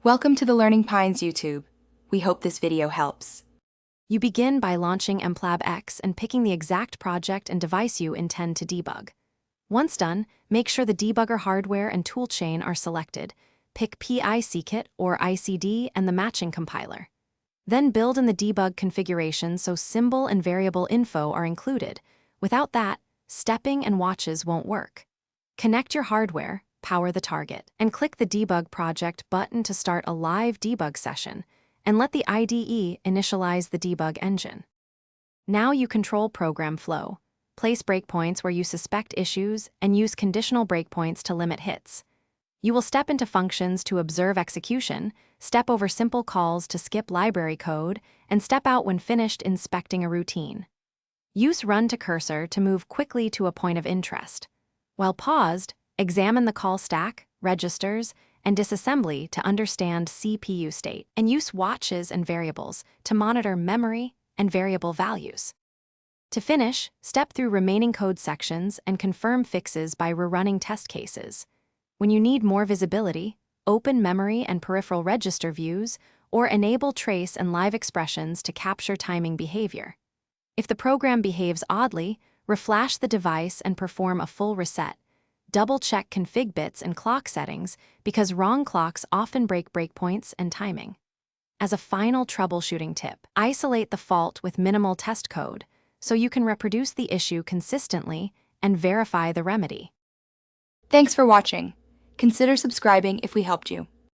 Welcome to the Learning Pines YouTube. We hope this video helps. You begin by launching MPLAB X and picking the exact project and device you intend to debug. Once done, make sure the debugger hardware and toolchain are selected. Pick PIC-Kit or ICD and the matching compiler. Then build in the debug configuration so symbol and variable info are included. Without that, stepping and watches won't work. Connect your hardware, power the target, and click the Debug Project button to start a live debug session, and let the IDE initialize the debug engine. Now you control program flow. Place breakpoints where you suspect issues and use conditional breakpoints to limit hits. You will step into functions to observe execution, step over simple calls to skip library code, and step out when finished inspecting a routine. Use run to cursor to move quickly to a point of interest. While paused, examine the call stack, registers, and disassembly to understand CPU state, and use watches and variables to monitor memory and variable values. To finish, step through remaining code sections and confirm fixes by rerunning test cases. When you need more visibility, open memory and peripheral register views, or enable trace and live expressions to capture timing behavior. If the program behaves oddly, reflash the device and perform a full reset. Double-check config bits and clock settings because wrong clocks often break breakpoints and timing. As a final troubleshooting tip, isolate the fault with minimal test code so you can reproduce the issue consistently and verify the remedy. Thanks for watching. Consider subscribing if we helped you.